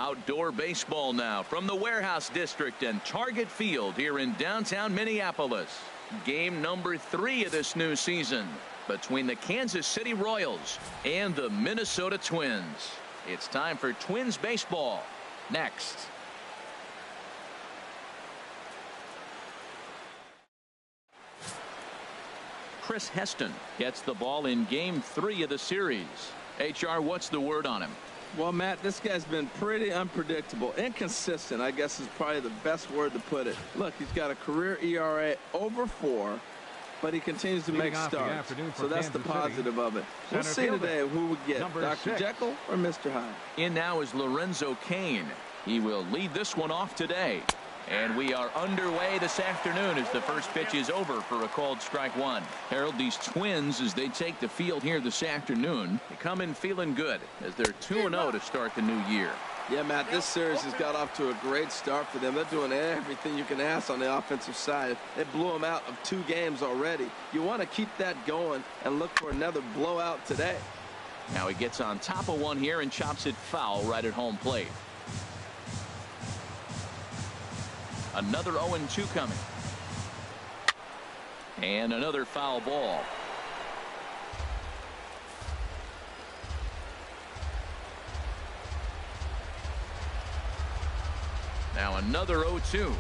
Outdoor baseball now from the Warehouse District and Target Field here in downtown Minneapolis. Game number 3 of this new season between the Kansas City Royals and the Minnesota Twins. It's time for Twins baseball next. Chris Heston gets the ball in game 3 of the series. HR, what's the word on him? Well, Matt, this guy's been pretty unpredictable. Inconsistent, I guess, is probably the best word to put it. Look, he's got a career ERA over 4, but he continues to make starts. So that's the positive of it. We'll see today who we get, Dr. Jekyll or Mr. Hyde. In now is Lorenzo Cain. He will lead this one off today. And we are underway this afternoon as the first pitch is over for a called strike 1. Harold, these Twins, as they take the field here this afternoon, they come in feeling good as they're 2-0 to start the new year. Yeah, Matt, this series has got off to a great start for them. They're doing everything you can ask on the offensive side. They blew them out of 2 games already. You want to keep that going and look for another blowout today. Now he gets on top of one here and chops it foul right at home plate. Another 0-2 coming. And another foul ball. Now another 0-2.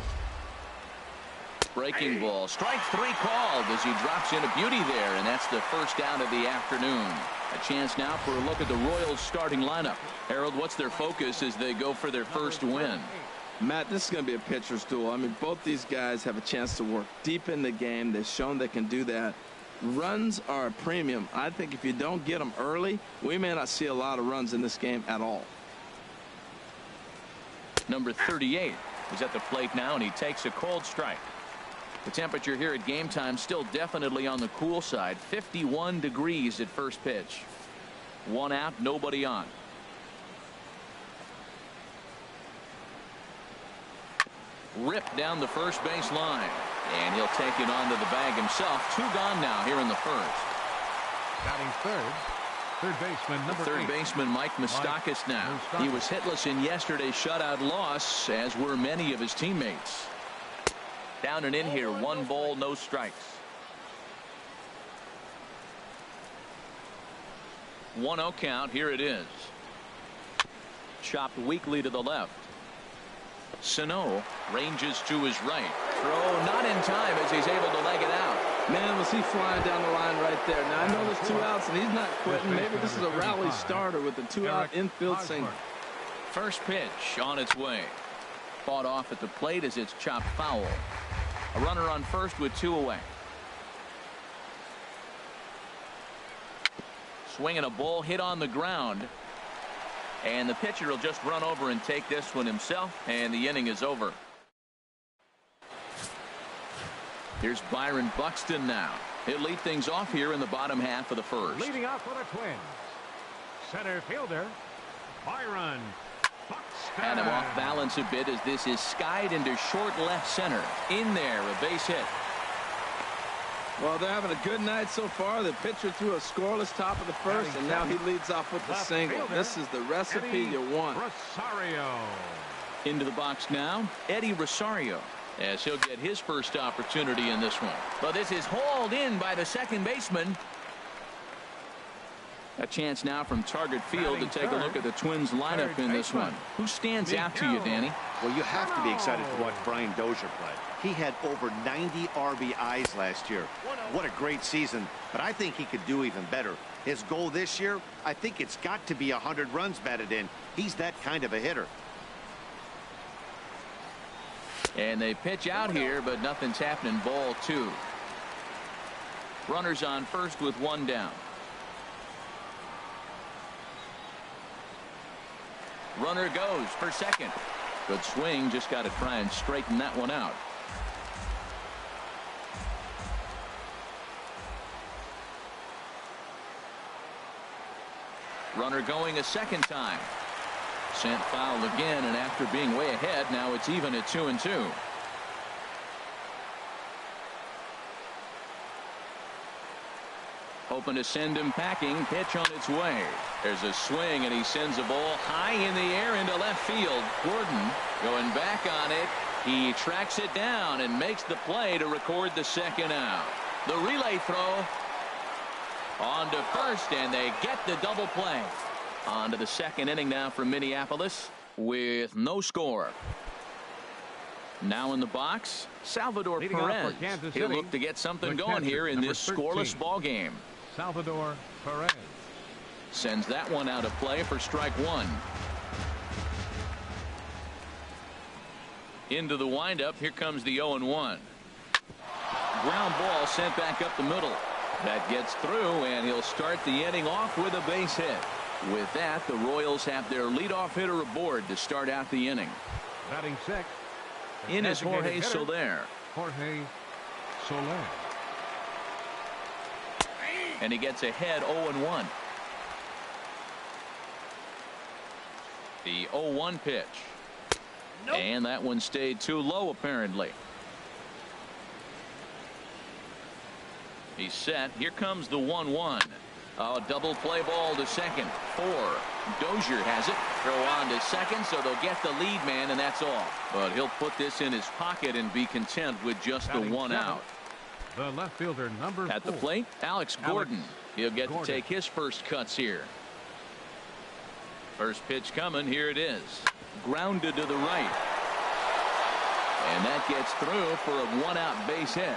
Breaking ball. Strike 3 called as he drops in a beauty there, and that's the first out of the afternoon. A chance now for a look at the Royals starting lineup. Harold, what's their focus as they go for their first win? Matt, this is going to be a pitcher's duel. I mean, both these guys have a chance to work deep in the game. They've shown they can do that. Runs are a premium. I think if you don't get them early, we may not see a lot of runs in this game at all. Number 38 is at the plate now, and he takes a cold strike. The temperature here at game time still definitely on the cool side. 51 degrees at first pitch. 1 out, nobody on. Ripped down the first base line, and he'll take it onto the bag himself. 2 gone now here in the first. Batting third baseman number 8. Third baseman Mike Moustakas now. He was hitless in yesterday's shutout loss, as were many of his teammates. Down and in here, 1 ball, no strikes. 1-0 count. Here it is. Chopped weakly to the left. Sano ranges to his right. Throw not in time as he's able to leg it out. Man, was he flying down the line right there. Now, I know there's 2 outs, and he's not quitting. Maybe this is a rally starter with a 2-out infield single. First pitch on its way. Fought off at the plate as it's chopped foul. A runner on first with 2 away. Swinging a ball hit on the ground. And the pitcher will just run over and take this one himself, and the inning is over. Here's Byron Buxton now. He'll lead things off here in the bottom half of the first. Leading off for the Twins, center fielder Byron Buxton. Had him off balance a bit as this is skied into short left center. In there, a base hit. Well, they're having a good night so far. The pitcher threw a scoreless top of the first, and now he leads off with the single. This is the recipe you want. Rosario. Into the box now, Eddie Rosario, as he'll get his first opportunity in this one. But this is hauled in by the second baseman. A chance now from Target Field to take a look at the Twins lineup in this one. Who stands out to you, Danny? Well, you have to be excited to watch Brian Dozier play. He had over 90 RBIs last year. What a great season, but I think he could do even better. His goal this year, I think it's got to be 100 runs batted in. He's that kind of a hitter. And they pitch out here, but nothing's happening. Ball 2. Runners on first with 1 down. Runner goes for second. Good swing, just got to try and straighten that one out. Runner going a second time. Sent foul again, and after being way ahead, now it's even at 2-2. hoping to send him packing. Pitch on its way. There's a swing, and he sends a ball high in the air into left field. Gordon going back on it. He tracks it down and makes the play to record the second out. The relay throw on to first, and they get the double play. On to the second inning now from Minneapolis with no score. Now in the box, Salvador Perez. He'll look to get something going here in this scoreless ball game. Salvador Perez sends that one out of play for strike one. Into the windup. Here comes the 0-1. Ground ball sent back up the middle. That gets through, and he'll start the inning off with a base hit. With that, the Royals have their leadoff hitter aboard to start out the inning. Batting sixth. In is Jorge Soler. Jorge Soler. And he gets ahead 0-1. The 0-1 pitch. Nope. And that one stayed too low apparently. He's set. Here comes the 1-1. A double play ball to second. 4. Dozier has it. Throw on to second, so they'll get the lead man, and that's all. But he'll put this in his pocket and be content with just the one out. The left fielder, number 4. At the plate, Alex Gordon. He'll get to take his first cuts here. First pitch coming. Here it is. Grounded to the right. And that gets through for a one-out base hit.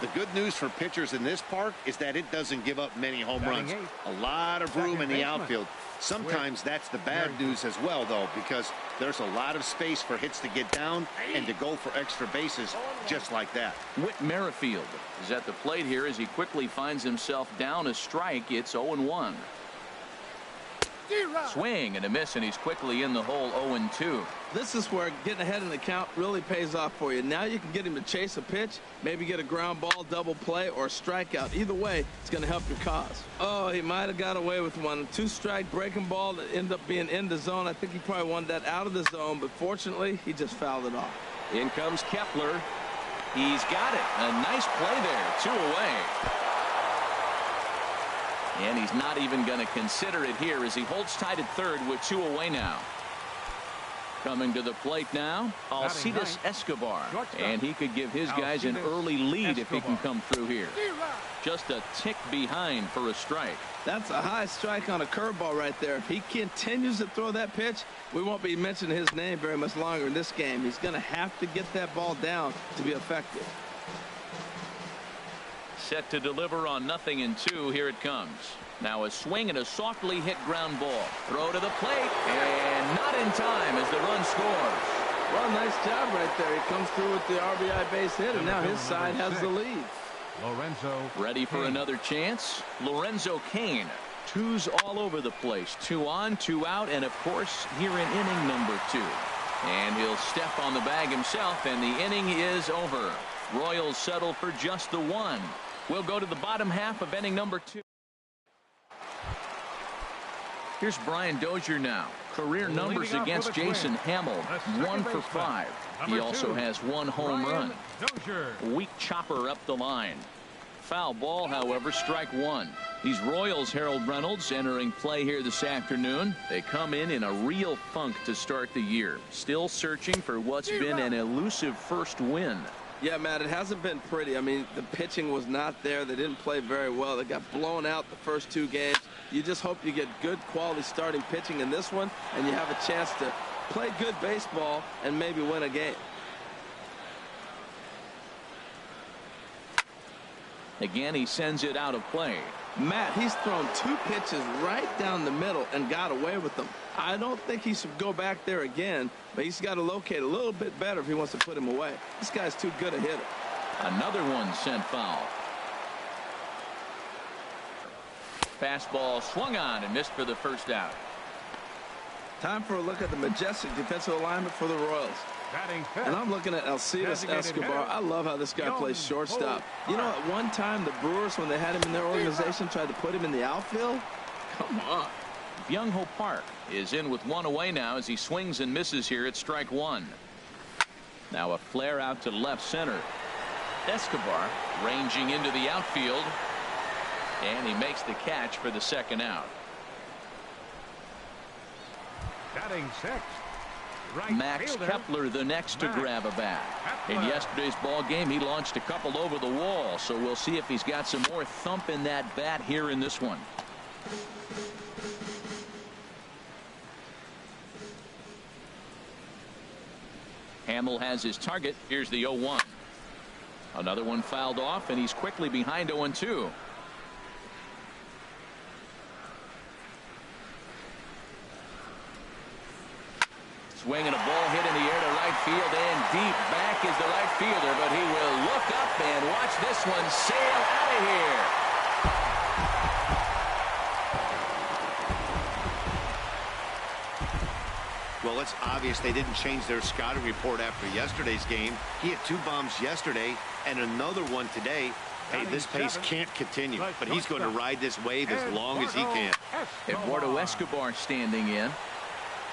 The good news for pitchers in this park is that it doesn't give up many home runs. A lot of room in the outfield. Sometimes that's the bad news as well, though, because there's a lot of space for hits to get down and to go for extra bases just like that. Whit Merrifield is at the plate here as he quickly finds himself down a strike. It's 0-1. Swing and a miss, and he's quickly in the hole. 0-2. This is where getting ahead in the count really pays off for you. Now you can get him to chase a pitch, maybe get a ground ball, double play, or a strikeout. Either way, it's going to help your cause. Oh, he might have got away with one. 2-strike breaking ball that ended up being in the zone. I think he probably wanted that out of the zone, but fortunately, he just fouled it off. In comes Kepler. He's got it. A nice play there. 2 away. And he's not even going to consider it here as he holds tight at third with 2 away now. Coming to the plate now, Alcides Escobar. And he could give his guys an early lead if he can come through here. Just a tick behind for a strike. That's a high strike on a curveball right there. If he continues to throw that pitch, we won't be mentioning his name very much longer in this game. He's going to have to get that ball down to be effective. Set to deliver on 0-2. Here it comes. Now a swing and a softly hit ground ball. Throw to the plate, and not in time as the run scores. Well, nice job right there. He comes through with the RBI base hit, and now his side has the lead. Lorenzo. Ready for another chance. Lorenzo Cain. 2s all over the place. 2 on, 2 out, and of course here in inning number 2. And he'll step on the bag himself, and the inning is over. Royals settle for just the 1. We'll go to the bottom half of inning number 2. Here's Brian Dozier now. Career numbers against Jason Hamill. 1 for 5. He also has 1 home run. Weak chopper up the line. Foul ball, however, strike 1. These Royals, Harold Reynolds, entering play here this afternoon. They come in a real funk to start the year. Still searching for what's been an elusive first win. Yeah, Matt, it hasn't been pretty. I mean, the pitching was not there. They didn't play very well. They got blown out the first 2 games. You just hope you get good quality starting pitching in this one, and you have a chance to play good baseball and maybe win a game. Again, he sends it out of play. Matt, he's thrown 2 pitches right down the middle and got away with them. I don't think he should go back there again, but he's got to locate a little bit better if he wants to put him away. This guy's too good a hitter. Another one sent foul. Fastball swung on and missed for the first out. Time for a look at the majestic defensive alignment for the Royals. And I'm looking at Alcides Escobar. I love how this guy plays shortstop. You know, at one time, the Brewers, when they had him in their organization, tried to put him in the outfield. Come on. Byung-Ho Park is in with 1 away now as he swings and misses here at strike 1. Now a flare out to left center. Escobar ranging into the outfield, and he makes the catch for the second out. Batting sixth, right Max fielder, Kepler the next to grab a bat. In yesterday's ball game, he launched a couple over the wall, so we'll see if he's got some more thump in that bat here in this one. Hamill has his target. Here's the 0-1. Another one fouled off, and he's quickly behind 0-2. Swing and a ball hit in the air to right field, and deep back is the right fielder, but he will look up and watch this one sail out of here. Well, it's obvious they didn't change their scouting report after yesterday's game. He had 2 bombs yesterday and another one today. Hey, this pace can't continue, but he's going to ride this wave as long as he can. Eduardo Escobar standing in.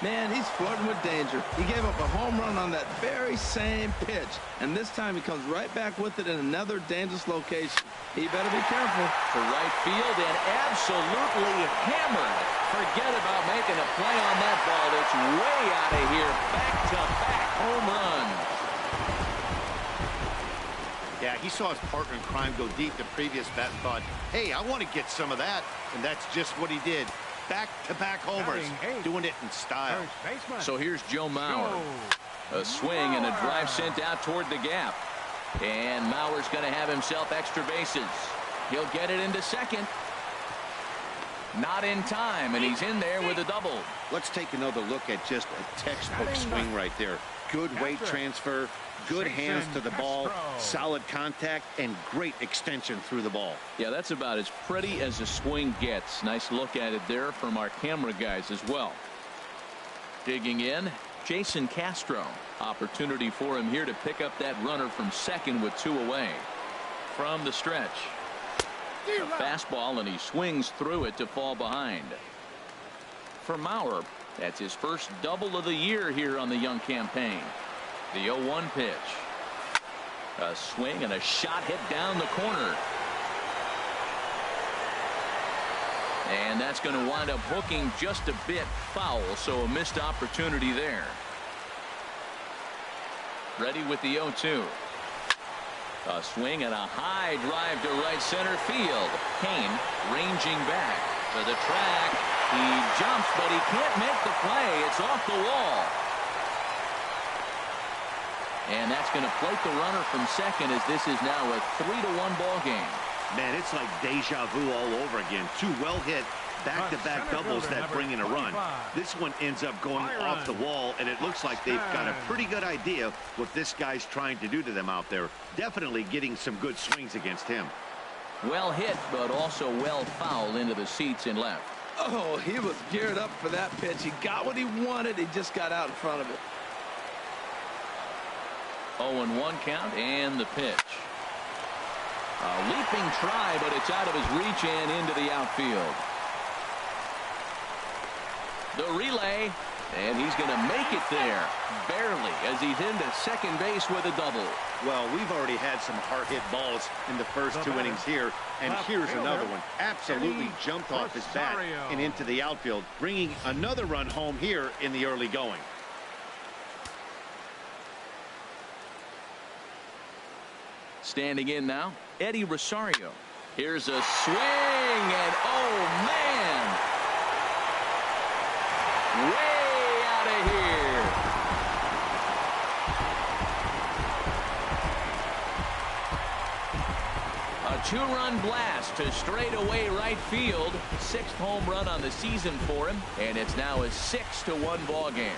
Man, he's flirting with danger. He gave up a home run on that very same pitch, and this time he comes right back with it in another dangerous location. He better be careful. To right field and absolutely hammered. Forget about making a play on that ball. It's way out of here. Back-to-back home runs. Yeah, he saw his partner in crime go deep the previous bat and thought, hey, I want to get some of that, and that's just what he did. Back-to-back homers, doing it in style. So here's Joe Mauer. A swing and a drive sent out toward the gap. And Mauer's going to have himself extra bases. He'll get it into second. Not in time, and he's in there with a double. Let's take another look at just a textbook swing right there. Good weight transfer, good hands to the ball, solid contact, and great extension through the ball. Yeah, that's about as pretty as a swing gets. Nice look at it there from our camera guys as well. Digging in, Jason Castro. Opportunity for him here to pick up that runner from second with 2 away. From the stretch. A fastball, and he swings through it to fall behind. For Mauer, that's his first double of the year here on the young campaign. The 0-1 pitch. A swing and a shot hit down the corner. And that's going to wind up hooking just a bit foul, so a missed opportunity there. Ready with the 0-2. A swing and a high drive to right center field. Kane ranging back to the track. He jumps, but he can't make the play. It's off the wall. And that's going to plate the runner from second, as this is now a 3-1 ball game. Man, it's like deja vu all over again. 2 well-hit back-to-back doubles that bring in a run. This one ends up going off the wall, and it looks like they've got a pretty good idea what this guy's trying to do to them out there. Definitely getting some good swings against him. Well hit, but also well fouled into the seats in left. Oh, he was geared up for that pitch. He got what he wanted. He just got out in front of it. 0-1 count, and the pitch. A leaping try, but it's out of his reach and into the outfield. The relay, and he's going to make it there, barely, as he's into second base with a double. Well, we've already had some hard-hit balls in the first 2 innings here, and here's another one. Absolutely jumped off his bat and into the outfield, bringing another run home here in the early going. Standing in now, Eddie Rosario. Here's a swing, and oh, man! Way out of here. A 2-run blast to straightaway right field. 6th home run on the season for him, and it's now a 6-1 ball game.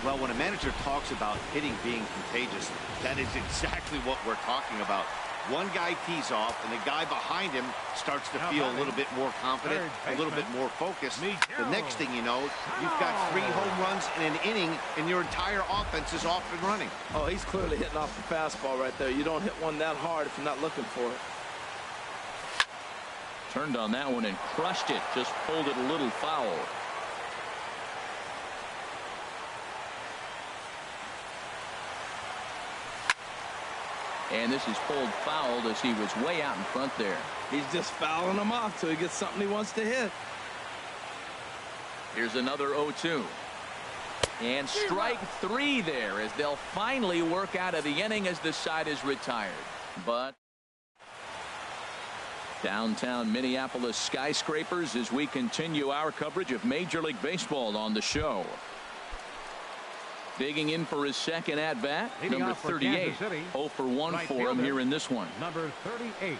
Well, when a manager talks about hitting being contagious, that is exactly what we're talking about. One guy tees off, and the guy behind him starts to feel a little bit more confident, a little bit more focused. The next thing you know, you've got 3 home runs in an inning, and your entire offense is off and running. Oh, he's clearly hitting off the fastball right there. You don't hit one that hard if you're not looking for it. Turned on that one and crushed it. Just pulled it a little foul. And this is pulled fouled as he was way out in front there. He's just fouling them off till he gets something he wants to hit. Here's another 0-2. And strike 3 there as they'll finally work out of the inning as the side is retired. But downtown Minneapolis skyscrapers as we continue our coverage of Major League Baseball on the show. Digging in for his second at-bat, number 38. 0 for 1 for him here in this one. Number 38.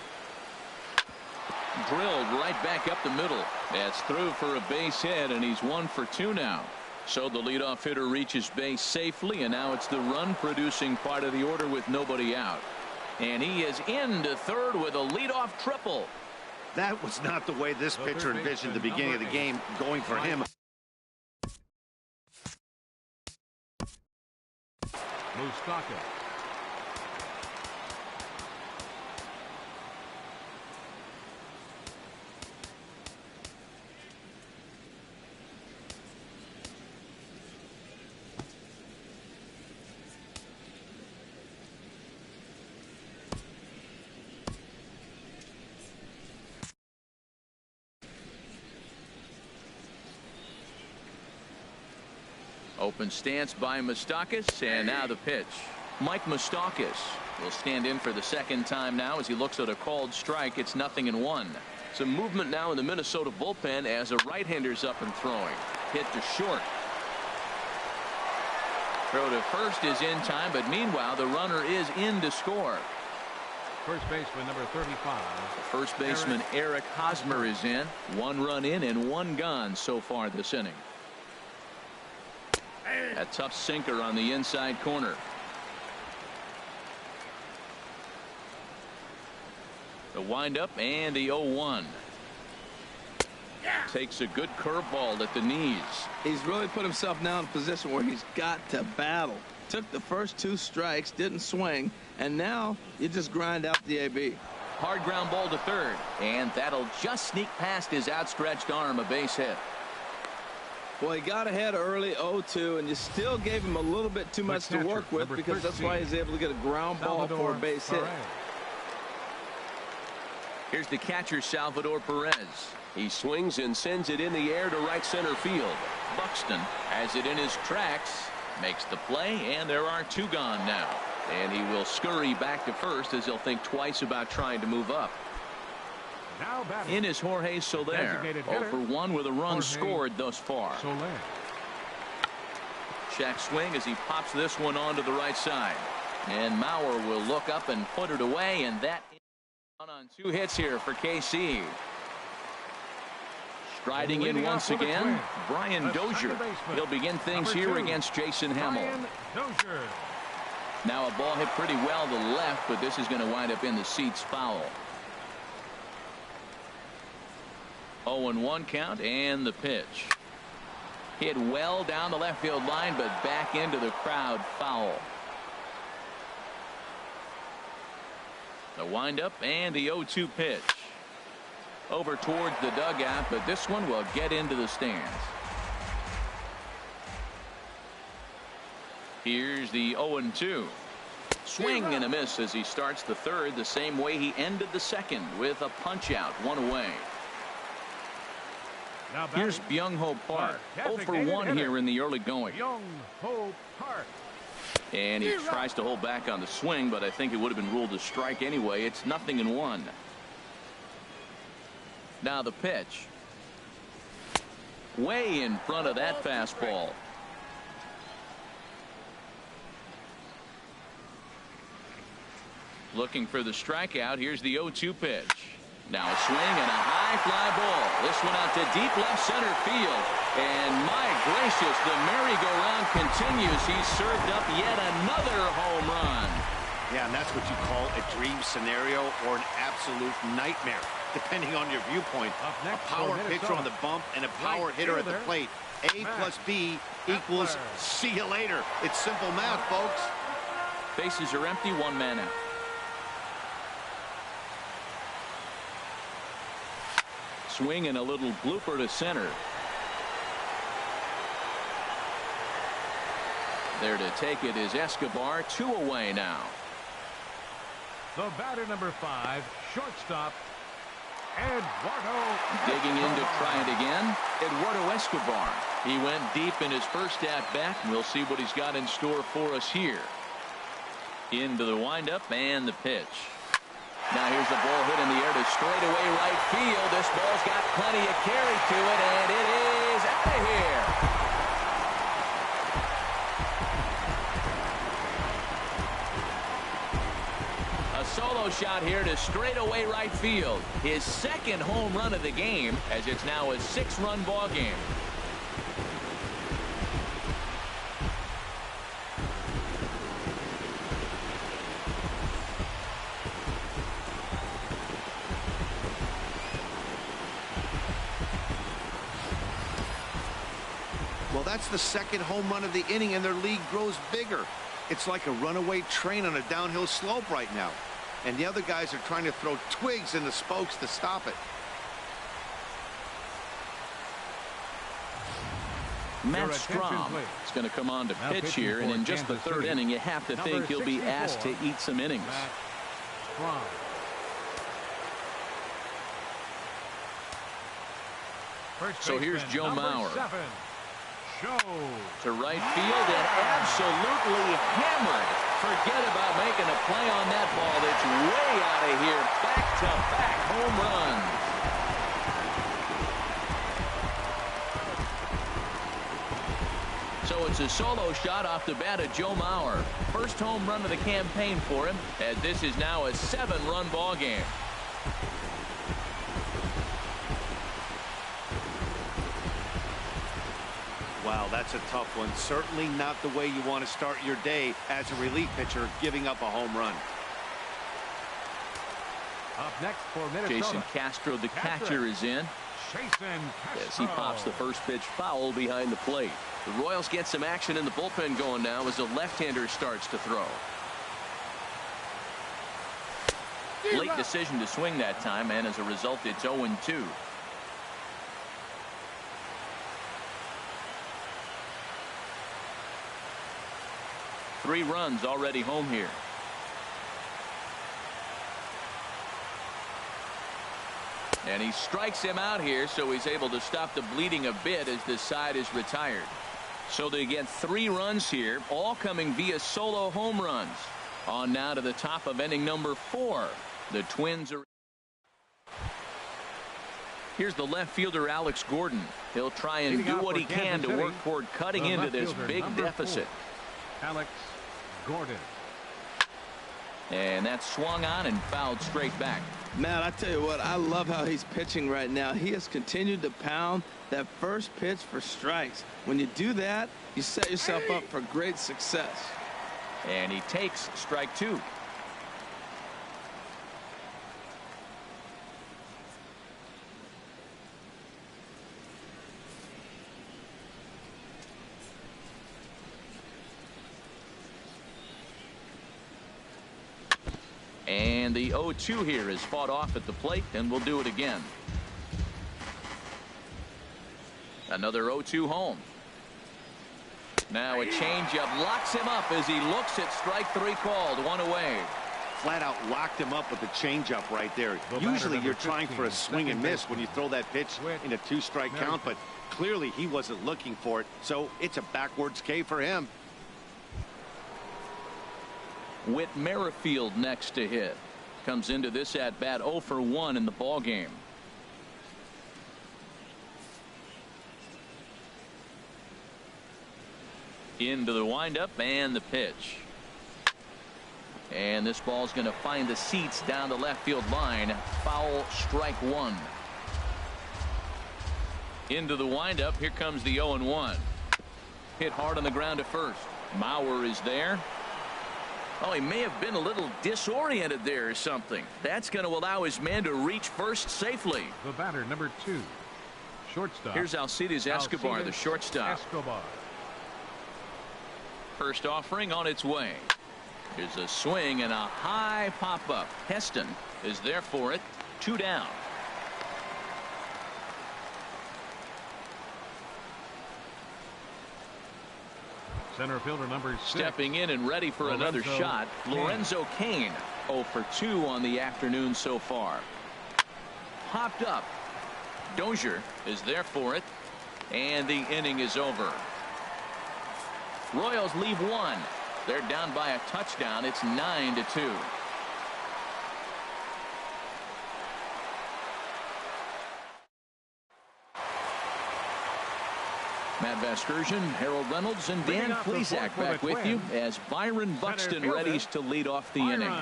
Drilled right back up the middle. That's through for a base hit, and he's 1 for 2 now. So the leadoff hitter reaches base safely, and now it's the run-producing part of the order with nobody out. And he is into third with a leadoff triple. That was not the way this pitcher envisioned the beginning of the game going for him. Moustakas. Open stance by Moustakas, and now the pitch. Mike Moustakas will stand in for the second time now as he looks at a called strike. It's 0-1. Some movement now in the Minnesota bullpen as a right-hander's up and throwing. Hit to short. Throw to first is in time, but meanwhile the runner is in to score. First baseman number 35. First baseman Eric Hosmer is in. 1 run in and 1 gone so far this inning. A tough sinker on the inside corner. The windup and the 0-1. Takes a good curveball at the knees. He's really put himself now in a position where he's got to battle. Took the first 2 strikes, didn't swing, and now you just grind out the AB. Hard ground ball to third, and that'll just sneak past his outstretched arm, a base hit. Well, he got ahead early, 0-2, and you still gave him a little bit too much to work with because that's why he's able to get a ground ball for a base hit. Here's the catcher, Salvador Perez. He swings and sends it in the air to right center field. Buxton has it in his tracks, makes the play, and there are 2 gone now. And he will scurry back to first as he'll think twice about trying to move up. In is Jorge Soler, 0 for 1 with a run scored thus far. Check swing as he pops this one onto the right side. And Mauer will look up and put it away, and that is on 2 hits here for KC. Striding in once again, Brian Dozier. He'll begin things here against Jason Hamill. Now a ball hit pretty well to the left, but this is going to wind up in the seats foul. 0-1 count, and the pitch. Hit well down the left field line, but back into the crowd, foul. The windup and the 0-2 pitch. Over towards the dugout, but this one will get into the stands. Here's the 0-2. Swing and a miss as he starts the third the same way he ended the second, with a punch out, 1 away. Here's Byung-Ho Park, 0 for 1 here in the early going. Byung-Ho Park. And he tries to hold back on the swing, but I think it would have been ruled a strike anyway. It's 0-1. Now the pitch. Way in front of that fastball. Looking for the strikeout. Here's the 0-2 pitch. Now a swing and a high fly ball. This one out to deep left center field. And my gracious, the merry-go-round continues. He's served up yet another home run. Yeah, and that's what you call a dream scenario or an absolute nightmare, depending on your viewpoint. A power pitcher on the bump and a power hitter at the plate. A plus B equals see you later. It's simple math, folks. Bases are empty, 1 man out. Swing and a little blooper to center. There to take it is Escobar, 2 away now. The batter, number 5, shortstop, Eduardo. Digging in to try it again, Eduardo Escobar. He went deep in his first at-bat, and we'll see what he's got in store for us here. Into the windup and the pitch. Now here's the ball hit in the air to straightaway right field. This ball's got plenty of carry to it, and it is out of here. A solo shot here to straightaway right field. His second home run of the game, as it's now a 6-run ball game. Well, that's the second home run of the inning, and their lead grows bigger. It's like a runaway train on a downhill slope right now. And the other guys are trying to throw twigs in the spokes to stop it. Matt Strom is going to come on to pitch here, and in just the third inning, you have to think he'll be asked to eat some innings. So here's Joe Mauer to right field and absolutely hammered. Forget about making a play on that ball. That's way out of here. Back-to-back home runs. So it's a solo shot off the bat of Joe Mauer. First home run of the campaign for him, as this is now a 7-run ball game. Wow, that's a tough one. Certainly not the way you want to start your day as a relief pitcher, giving up a home run. Up next for Minnesota, Jason Castro, the catcher, is in. As he pops the first pitch foul behind the plate. The Royals get some action in the bullpen going now as the left-hander starts to throw. Late decision to swing that time, and as a result, it's 0-2. Three runs already home here. And he strikes him out here, so he's able to stop the bleeding a bit as this side is retired. So they get 3 runs here, all coming via solo home runs. On now to the top of inning number 4. The Twins are. Here's the left fielder, Alex Gordon. He'll try and do what he can to work toward cutting into this big deficit. Alex Gordon. And that's swung on and fouled straight back. Man, I tell you what, I love how he's pitching right now. He has continued to pound that first pitch for strikes. When you do that, you set yourself up for great success. And he takes strike 2. And the 0-2 here is fought off at the plate, and we'll do it again. Another 0-2 home. Now a changeup locks him up as he looks at strike 3 called. 1 away. Flat out locked him up with the changeup right there. Usually you're trying for a swing and miss when you throw that pitch in a 2-strike count, but clearly he wasn't looking for it, so it's a backwards K for him. Whit Merrifield next to hit. Comes into this at bat 0 for 1 in the ball game. Into the windup and the pitch. And this ball's going to find the seats down the left field line. Foul, strike 1. Into the windup. Here comes the 0-1. Hit hard on the ground to first. Mauer is there. Oh, he may have been a little disoriented there or something. That's going to allow his man to reach first safely. The batter, number 2, shortstop. Here's Alcides Escobar, the shortstop. Escobar. First offering on its way. Here's a swing and a high pop-up. Heston is there for it. 2 down. Center fielder number 6. Stepping in and ready for another shot, Lorenzo Cain. 0 for 2 on the afternoon so far. Popped up. Dozier is there for it, and the inning is over. Royals leave one. They're down by a touchdown. It's 9-2. Matt Vasgersian, Harold Reynolds, and Dan Plesac back with you as Byron Buxton readies to lead off the inning.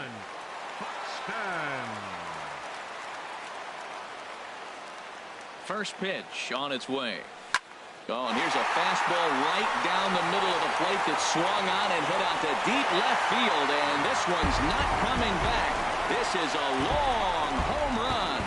First pitch on its way. Oh, and here's a fastball right down the middle of the plate that swung on and hit out to deep left field, and this one's not coming back. This is a long home run.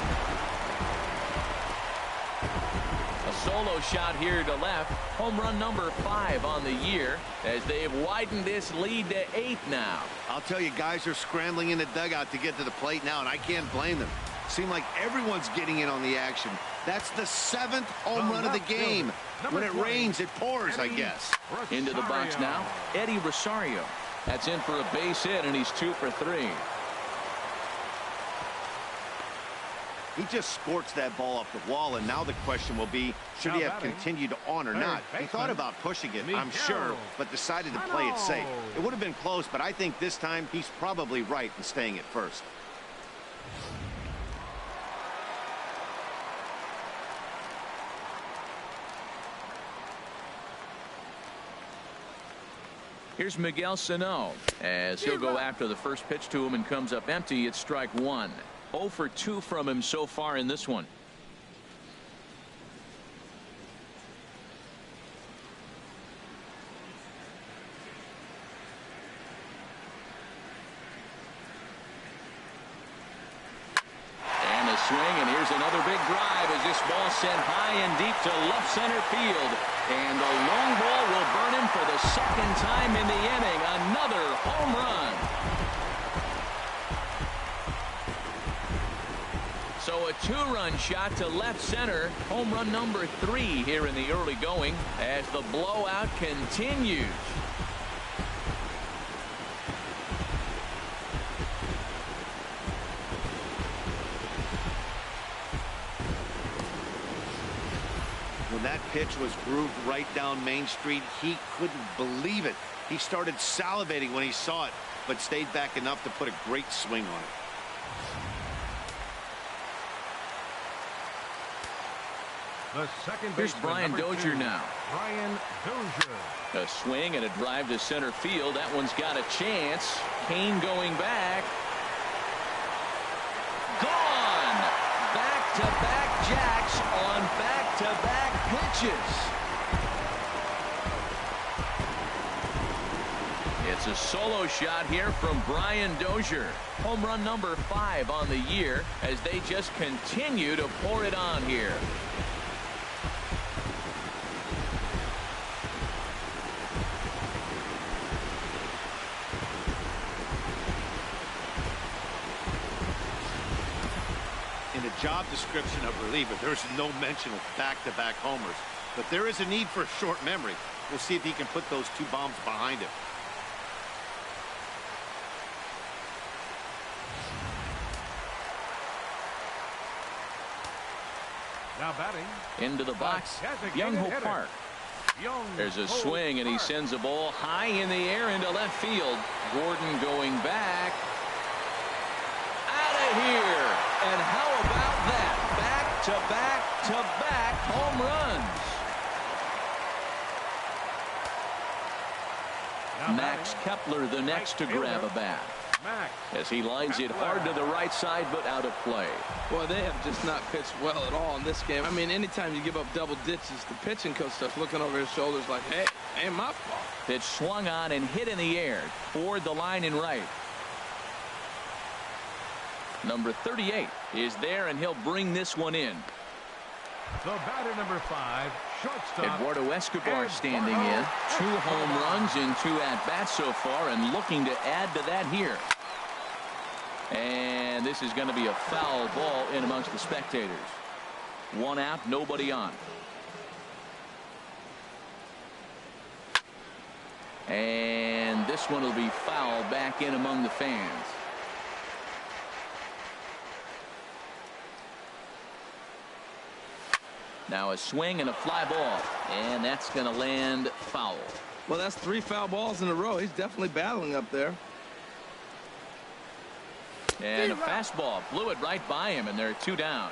A solo shot here to left. Home run number 5 on the year as they've widened this lead to 8 now. I'll tell you, guys are scrambling in the dugout to get to the plate now, and I can't blame them. Seem like everyone's getting in on the action. That's the 7th home run of the game. When it rains, it pours, I guess. Into the box now, Eddie Rosario. That's in for a base hit, and he's 2 for 3. He just sports that ball off the wall, and now the question will be, should he have continued on or not? He thought about pushing it, I'm sure, but decided to play it safe. It would have been close, but I think this time he's probably right in staying at first. Here's Miguel Sano as he'll go after the first pitch to him and comes up empty. It's strike 1. 0 for 2 from him so far in this one. And a swing, and here's another big drive as this ball sent high and deep to left center field. And the long ball will burn him for the second time in the inning. Another home run. So a 2-run shot to left center. Home run number 3 here in the early going as the blowout continues. When that pitch was grooved right down Main Street, he couldn't believe it. He started salivating when he saw it, but stayed back enough to put a great swing on it. The second Here's Brian Dozier now. Brian Dozier. A swing and a drive to center field. That one's got a chance. Kane going back. Gone. Back-to-back jacks on back-to-back pitches. It's a solo shot here from Brian Dozier. Home run number 5 on the year as they just continue to pour it on here. In the job description of reliever, there's no mention of back-to-back homers. But there is a need for short memory. We'll see if he can put those 2 bombs behind him. Now batting. Into the box, Young-Ho Park. There's a swing, and he sends a ball high in the air into left field. Gordon going back. Out of here. And how about that? Back-to-back-to-back home runs. Max Kepler the next to grab a bat. As he lines it hard to the right side, but out of play. Well, they have just not pitched well at all in this game. I mean, anytime you give up double ditches, the pitching coach starts looking over his shoulders like, hey, ain't my fault. Pitch swung on and hit in the air toward the line in right. Number 38 is there, and he'll bring this one in. The batter number 5, shortstop Eduardo Escobar standing in. 2 home runs in 2 at-bats so far, and looking to add to that here. And this is going to be a foul ball in amongst the spectators. 1 out, nobody on. And this one will be foul back in among the fans. Now a swing and a fly ball, and that's going to land foul. Well, that's 3 foul balls in a row. He's definitely battling up there. And a fastball blew it right by him, and they're 2 down.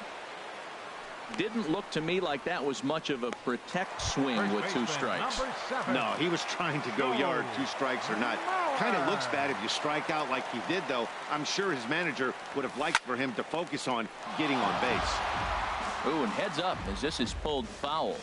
Didn't look to me like that was much of a protect swing with 2 strikes. No, he was trying to go yard, 2 strikes or not. Kind of looks bad if you strike out like he did, though. I'm sure his manager would have liked for him to focus on getting on base. Ooh, and heads up as this is pulled foul.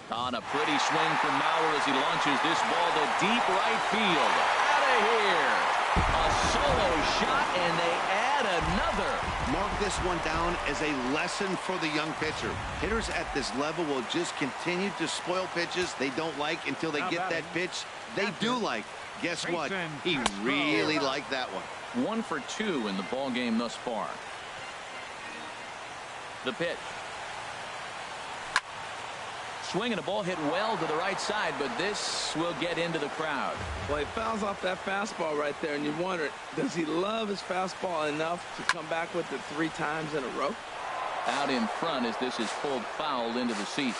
On a pretty swing from Mauer as he launches this ball to deep right field. Out of here. A solo shot, and they add another. Mark this one down as a lesson for the young pitcher. Hitters at this level will just continue to spoil pitches they don't like until they get that pitch they do like. Guess what? He really liked that one. 1 for 2 in the ball game thus far. The pitch. Swing and a ball hit well to the right side, but this will get into the crowd. Well, he fouls off that fastball right there, and you wonder, does he love his fastball enough to come back with it 3 times in a row? Out in front as this is pulled foul into the seats.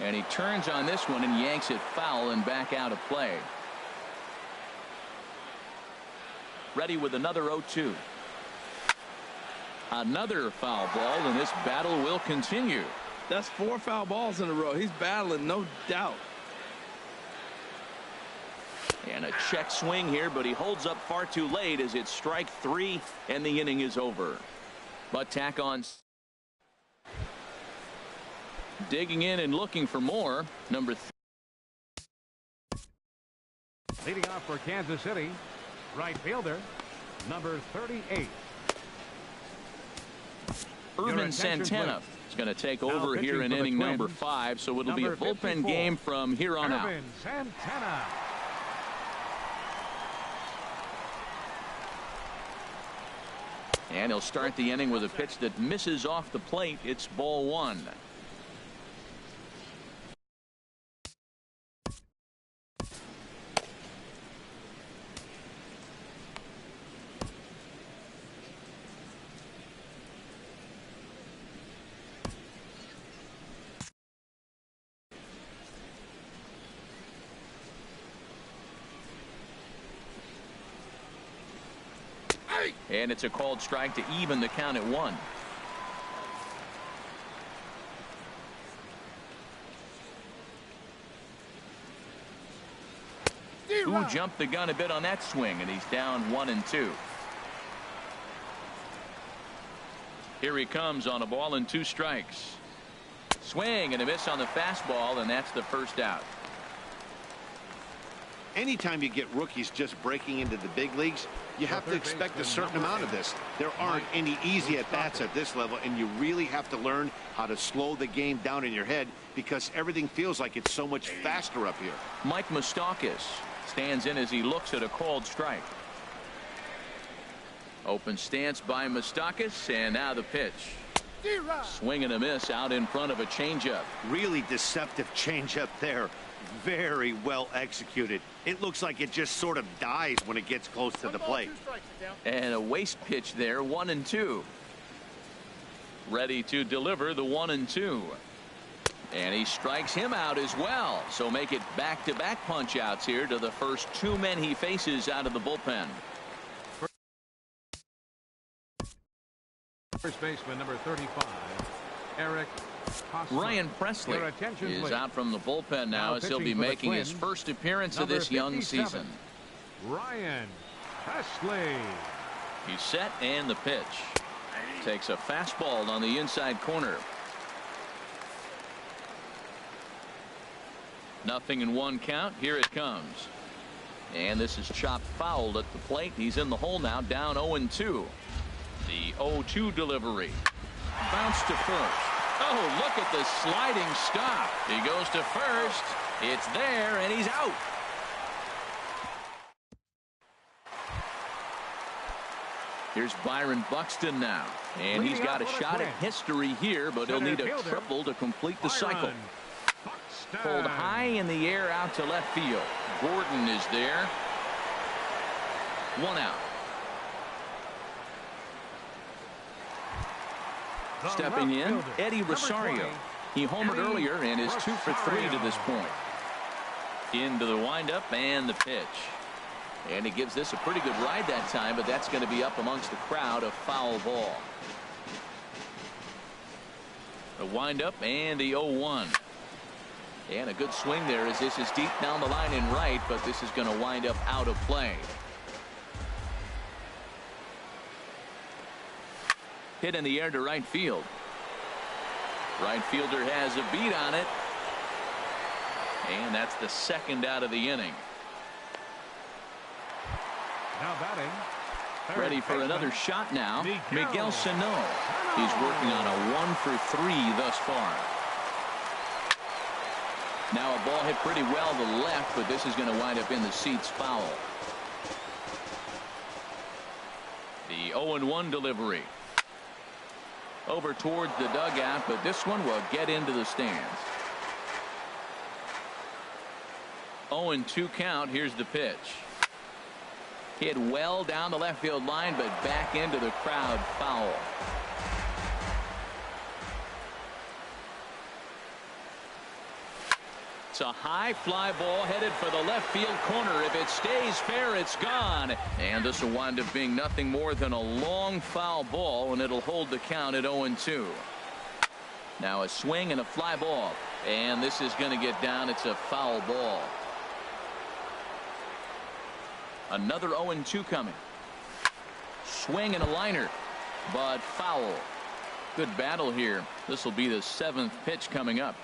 And he turns on this one and yanks it foul and back out of play. Ready with another 0-2. Another foul ball, and this battle will continue. That's 4 foul balls in a row. He's battling, no doubt. And a check swing here, but he holds up far too late as it's strike 3 and the inning is over. But tack on. Digging in and looking for more. Number 3. Leading off for Kansas City, right fielder, number 38. Irvin Santana is going to take over here in inning number 5, so it'll be a bullpen game from here on out. Irvin Santana. And he'll start the inning with a pitch that misses off the plate. It's ball 1. And it's a called strike to even the count at 1. Who jumped the gun a bit on that swing, and he's down 1-2. Here he comes on a ball and 2 strikes. Swing and a miss on the fastball, and that's the first out. Anytime you get rookies just breaking into the big leagues, you have to expect a certain amount of this. There aren't any easy at-bats at this level, and you really have to learn how to slow the game down in your head because everything feels like it's so much faster up here. Mike Moustakas stands in as he looks at a called strike. Open stance by Moustakas, and now the pitch. Swing and a miss out in front of a changeup. Really deceptive changeup there. Very well executed. It looks like it just sort of dies when it gets close to the plate. And a waste pitch there, 1-2. Ready to deliver the 1-2. And he strikes him out as well. So make it back-to-back punch outs here to the first 2 men he faces out of the bullpen. First baseman number 35, Eric Hosmer. Ryan Presley is out from the bullpen now as he'll be making his first appearance of this young season. Ryan Presley. He's set, and the pitch. Takes a fastball on the inside corner. 0-1 count. Here it comes. And this is chopped fouled at the plate. He's in the hole now, down 0-2. The 0-2 delivery. Bounce to first. Oh, look at the sliding stop. He goes to first. It's there, and he's out. Here's Byron Buxton now. And he's got a shot at history here, but he'll need a triple to complete the cycle. Pulled high in the air out to left field. Gordon is there. 1 out. Stepping in, Eddie Rosario. He homered earlier and is 2 for 3 to this point. Into the windup and the pitch. And he gives this a pretty good ride that time, but that's going to be up amongst the crowd, a foul ball. The windup and the 0-1. And a good swing there as this is deep down the line in right, but this is going to wind up out of play. Hit in the air to right field. Right fielder has a beat on it. And that's the second out of the inning. Now batting. Ready for another shot now. Miguel Sano. He's working on a 1 for 3 thus far. Now a ball hit pretty well to the left, but this is going to wind up in the seats foul. The 0-1 delivery. Over towards the dugout, but this one will get into the stands. 0-2 count. Here's the pitch. Hit well down the left field line, but back into the crowd, foul. It's a high fly ball headed for the left field corner. If it stays fair, it's gone. And this will wind up being nothing more than a long foul ball, and it'll hold the count at 0-2. Now a swing and a fly ball. And this is going to get down. It's a foul ball. Another 0-2 coming. Swing and a liner, but foul. Good battle here. This will be the 7th pitch coming up.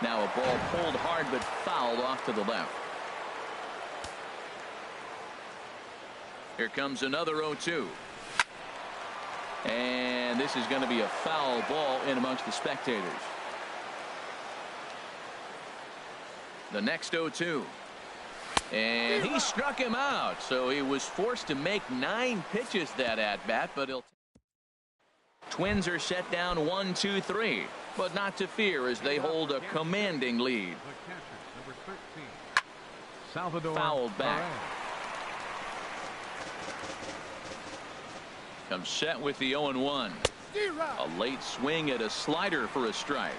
Now a ball pulled hard but fouled off to the left. Here comes another 0-2. And this is going to be a foul ball in amongst the spectators. The next 0-2. And he struck him out. So he was forced to make 9 pitches that at bat, but he'll. Twins are set down 1-2-3, but not to fear as they hold a commanding lead. Fouled back. Comes set with the 0-1. A late swing at a slider for a strike.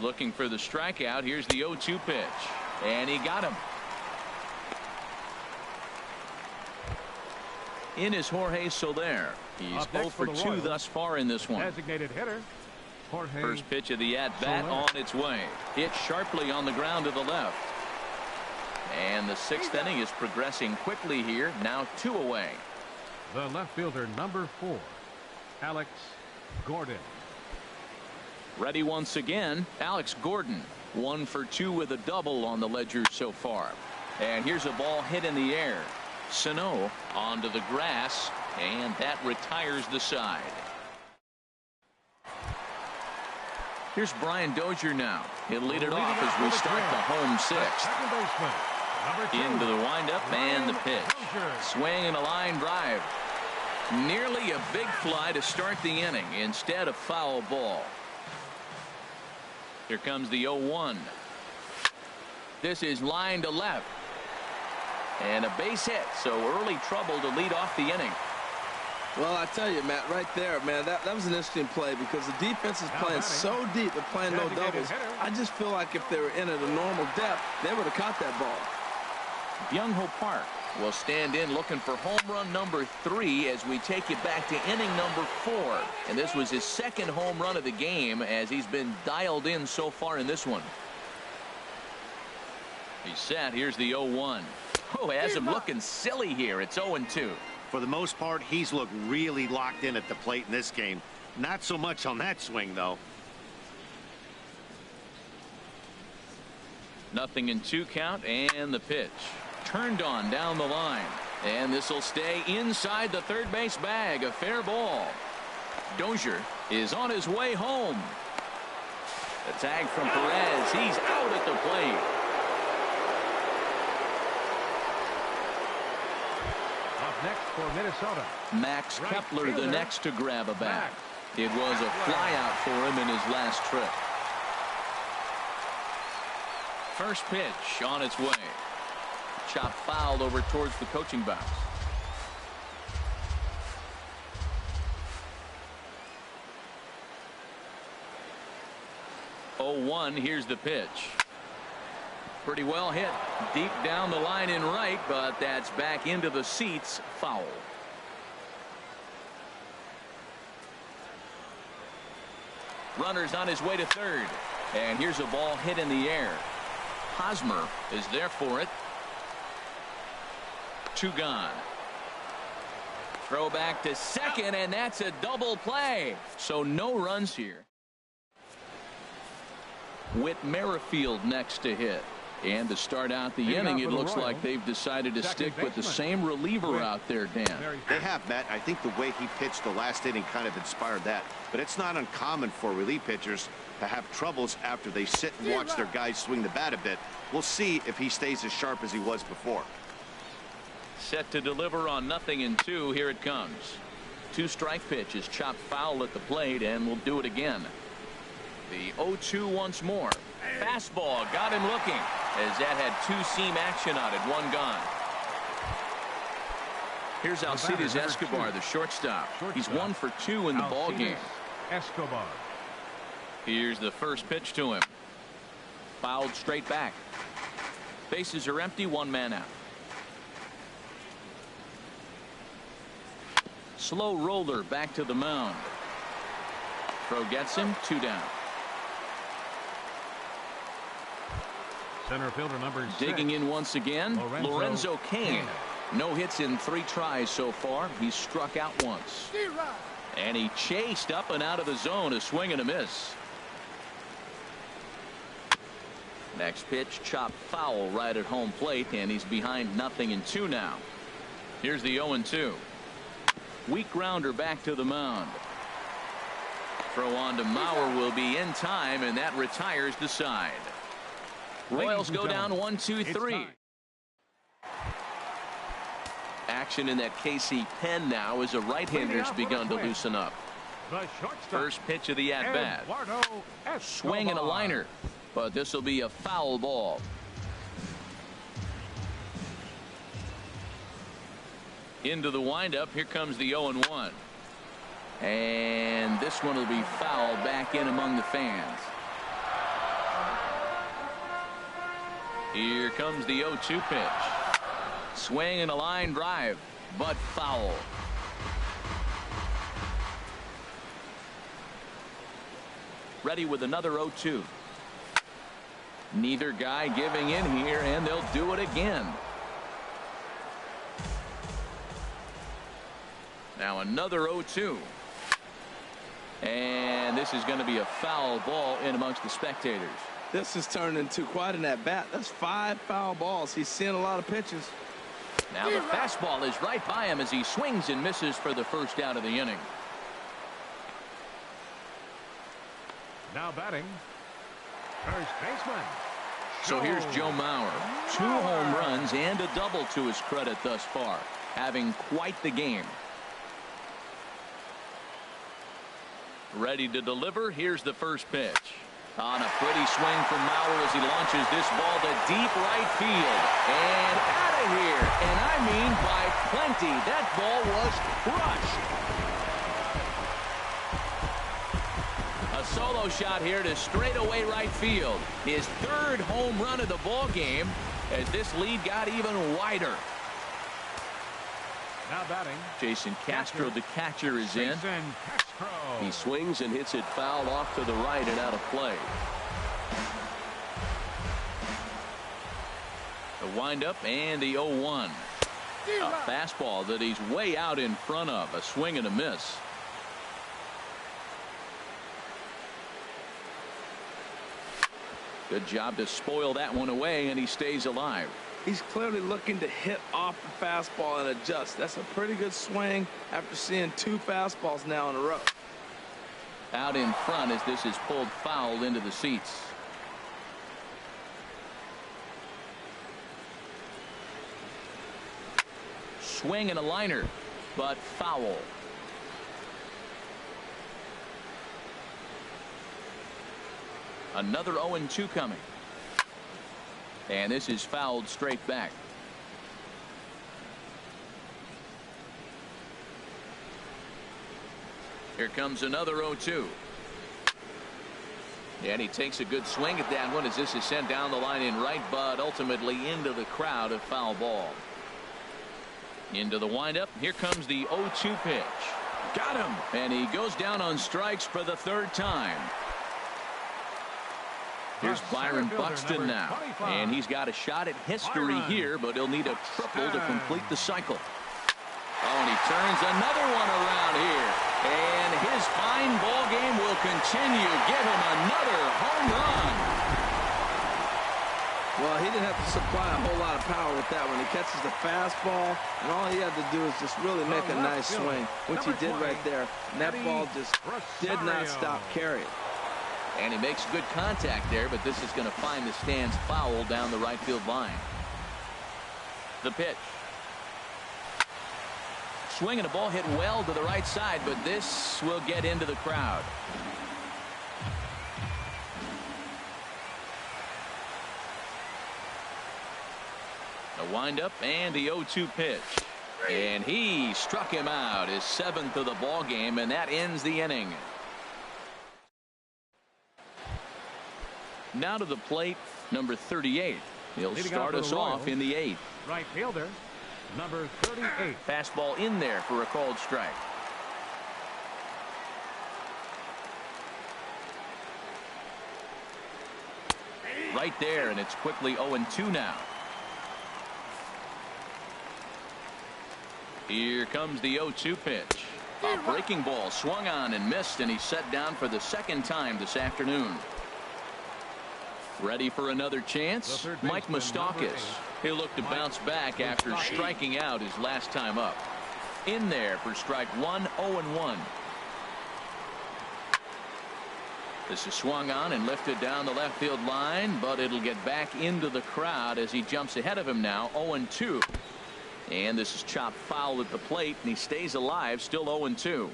Looking for the strikeout. Here's the 0-2 pitch. And he got him. In is Jorge Soler. He's 0 for 2 thus far in this one. Designated hitter. Jorge. First pitch of the at-bat on its way. Hit sharply on the ground to the left. And the 6th inning is progressing quickly here. Now 2 away. The left fielder, number 4, Alex Gordon. Ready once again, Alex Gordon. 1 for 2 with a double on the ledger so far. And here's a ball hit in the air. Sano onto the grass, and that retires the side. Here's Brian Dozier now. He'll lead it off as we start the home 6th. Into the windup and the pitch. Swing and a line drive. Nearly a big fly to start the inning. Instead, a foul ball. Here comes the 0-1. This is line to left. And a base hit, so early trouble to lead off the inning. Well, I tell you, Matt, right there, man, that was an interesting play because the defense is playing so deep, they're playing no doubles. I just feel like if they were in at a normal depth, they would have caught that ball. Byung-Ho Park will stand in looking for home run number 3 as we take it back to inning number 4. And this was his 2nd home run of the game as he's been dialed in so far in this one. He's set. Here's the 0-1. Oh, has him looking silly here. It's 0-2. For the most part, he's looked really locked in at the plate in this game. Not so much on that swing, though. 0-2 count and the pitch. Turned on down the line. And this will stay inside the third base bag. A fair ball. Dozier is on his way home. The tag from Perez. He's out at the plate. Up next for Minnesota, Max Kepler, the next to grab a bat. It was a flyout for him in his last trip. First pitch on its way. Chop fouled over towards the coaching box. Oh, 1. Here's the pitch. Pretty well hit deep down the line in right, but that's back into the seats. Foul. Runner's on his way to third, and here's a ball hit in the air. Hosmer is there for it. 2 gone. Throw back to second, and that's a double play. So no runs here. Whit Merrifield next to hit. And to start out the inning, it looks like they've decided to stick with the same reliever out there, Dan. They have, Matt. I think the way he pitched the last inning kind of inspired that. But it's not uncommon for relief pitchers to have troubles after they sit and watch their guys swing the bat a bit. We'll see if he stays as sharp as he was before. Set to deliver on 0-2. Here it comes. 2-strike pitch is chopped foul at the plate, and we'll do it again. The 0-2 once more. Fastball got him looking, as that had 2-seam action on it. 1 gone. Here's Alcides Escobar, the shortstop. He's 1 for 2 in the ball game. Escobar. Here's the first pitch to him. Fouled straight back. Bases are empty. 1 man out. Slow roller back to the mound. Throw gets him. 2 down. Center fielder number 6. Digging in once again, Lorenzo Cain. No hits in 3 tries so far. He's struck out once. And he chased up and out of the zone. A swing and a miss. Next pitch, chopped foul right at home plate, and he's behind 0-2 now. Here's the 0-2. Weak grounder back to the mound. Throw on to Mauer will be in time, and that retires the side. Royals go down 1-2-3. Action in that KC pen now as a right-hander's begun to loosen up. First pitch of the at-bat. Swing and a liner, but this will be a foul ball. Into the windup. Here comes the 0-1. And this one will be fouled back in among the fans. Here comes the 0-2 pitch. Swing and a line drive, but foul. Ready with another 0-2. Neither guy giving in here, and they'll do it again. Now another 0-2. And this is going to be a foul ball in amongst the spectators. This has turned into quite an at-bat. That's 5 foul balls. He's seeing a lot of pitches. Now the fastball is right by him as he swings and misses for the first out of the inning. Now batting, first baseman. So here's Joe Mauer. 2 home runs and a double to his credit thus far. Having quite the game. Ready to deliver. Here's the first pitch. On a pretty swing from Mauer as he launches this ball to deep right field. And out of here. And I mean by plenty. That ball was crushed. A solo shot here to straightaway right field. His 3rd home run of the ball game as this lead got even wider. Now batting, Jason Castro, the catcher, is in. He swings and hits it foul off to the right and out of play. The windup and the 0-1. A fastball that he's way out in front of. A swing and a miss. Good job to spoil that one away, and he stays alive. He's clearly looking to hit off the fastball and adjust. That's a pretty good swing after seeing 2 fastballs now in a row. Out in front as this is pulled foul into the seats. Swing and a liner, but foul. Another 0-2 coming. And this is fouled straight back. Here comes another 0-2. And he takes a good swing at that one as this is sent down the line in right, but ultimately into the crowd, a foul ball. Into the windup. Here comes the 0-2 pitch. Got him. And he goes down on strikes for the third time. Here's Byron Buxton now. And he's got a shot at history here, but he'll need a triple to complete the cycle. Oh, and he turns another one around here. And his fine ball game will continue. Give him another home run. Well, he didn't have to supply a whole lot of power with that one. He catches the fastball, and all he had to do is just really make a nice swing, which he did right there. And that ball just did not stop carrying. And he makes good contact there, but this is going to find the stands foul down the right field line. The pitch. Swinging a ball hit well to the right side, but this will get into the crowd. A windup and the 0-2 pitch. And he struck him out, his 7th of the ball game, and that ends the inning. Now to the plate, number 38. He'll start us off in the 8th. Right fielder, number 38. Fastball in there for a called strike. Right there, and it's quickly 0-2 now. Here comes the 0-2 pitch. A breaking ball swung on and missed, and he's set down for the second time this afternoon. Ready for another chance? Mike Moustakas. He'll look to bounce back after striking out his last time up. In there for strike one, 0-1. This is swung on and lifted down the left field line, but it'll get back into the crowd as he jumps ahead of him now, 0-2. And this is chopped foul at the plate, and he stays alive, still 0-2.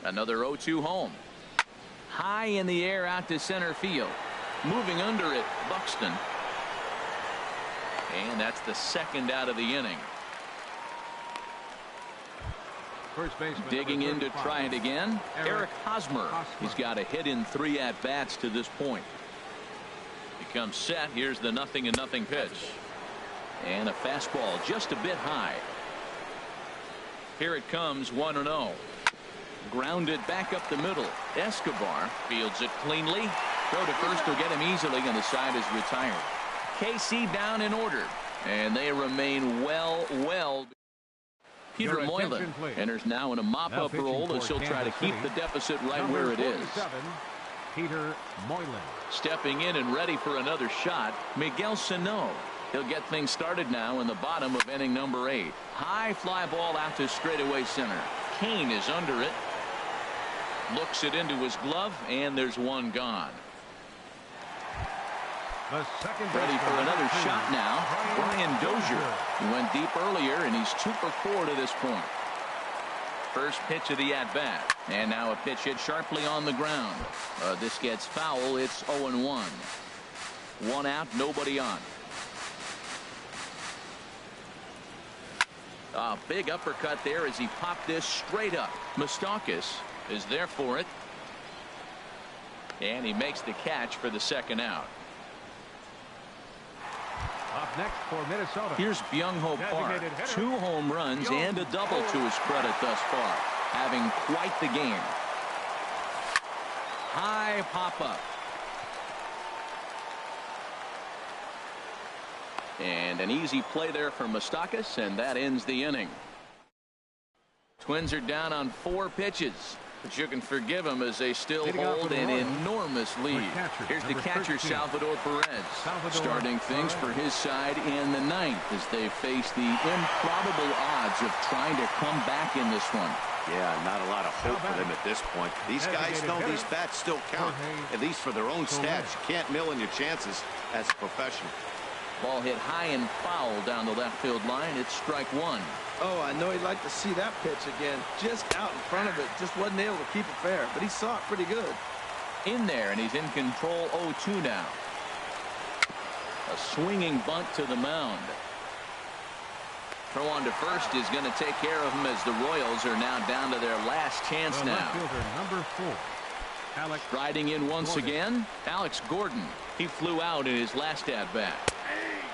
Another 0-2 home. High in the air out to center field. Moving under it, Buxton. And that's the second out of the inning. First baseman, digging in to try it again, Eric Hosmer. He's got a hit in 3 at-bats to this point. He comes set. Here's the 0-0 pitch. And a fastball just a bit high. Here it comes, 1-0. Grounded back up the middle. Escobar fields it cleanly. Throw to first will get him easily, and the side is retired. KC down in order, and they remain well. Peter Moylan enters now in a mop-up role as he'll try to keep the deficit right where it is. Peter Moylan. Stepping in and ready for another shot, Miguel Sano. He'll get things started now in the bottom of inning number 8. High fly ball out to straightaway center. Kane is under it. Looks it into his glove, and there's one gone. Ready for another shot now. Brian Dozier. He went deep earlier, and he's 2 for 4 to this point. First pitch of the at-bat. And now a pitch hit sharply on the ground. This gets foul. It's 0-1. 1 out, nobody on. A big uppercut there as he popped this straight up. Moustakas is there for it. And he makes the catch for the second out. Up next for Minnesota. Here's Byung-Ho Park. 2 home runs and a double to his credit thus far. Having quite the game. High pop-up. And an easy play there for Moustakas, and that ends the inning. Twins are down on 4 pitches. But you can forgive them as they still hold an enormous lead. Here's the catcher, Salvador Perez, starting things for his side in the 9th as they face the improbable odds of trying to come back in this one. Yeah, not a lot of hope for them at this point. These guys know these bats still count, at least for their own stats. You can't mill in your chances as a professional. Ball hit high and foul down the left field line. It's strike 1. Oh, I know he'd like to see that pitch again. Just out in front of it. Just wasn't able to keep it fair, but he saw it pretty good. in there, and he's in control 0-2 now. A swinging bunt to the mound. Throw on to first is going to take care of him as the Royals are now down to their last chance now. Left fielder number 4. Alex Riding in once Gordon. again, Alex Gordon. He flew out in his last at-bat.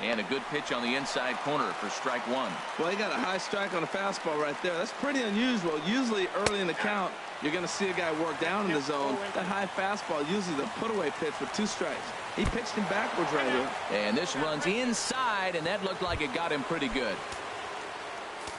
And a good pitch on the inside corner for strike one. Well, he got a high strike on a fastball right there. That's pretty unusual. Usually early in the count, you're going to see a guy work down in the zone. That high fastball, usually the put-away pitch with 2 strikes. He pitched him backwards right here. And this runs inside, and that looked like it got him pretty good.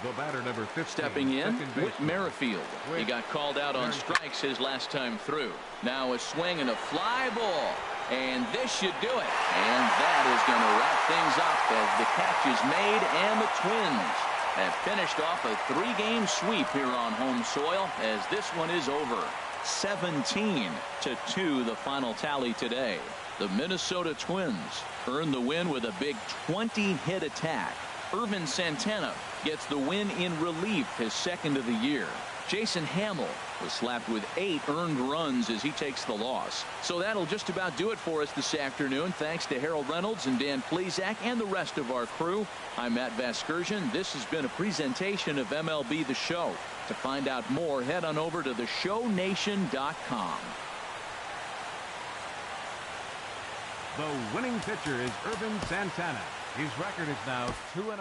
The batter number 15. Stepping in, second Whit Merrifield. He got called out on strikes his last time through. Now a swing and a fly ball. And this should do it. And that is going to wrap things up as the catch is made, and the Twins have finished off a 3-game sweep here on home soil as this one is over. 17-2 the final tally today. The Minnesota Twins earn the win with a big 20-hit attack. Irvin Santana gets the win in relief, his second of the year. Jason Hamill was slapped with 8 earned runs as he takes the loss. So that'll just about do it for us this afternoon. Thanks to Harold Reynolds and Dan Plesac and the rest of our crew. I'm Matt Vasgersian. This has been a presentation of MLB The Show. To find out more, head on over to theshownation.com. The winning pitcher is Irvin Santana. His record is now 2-0.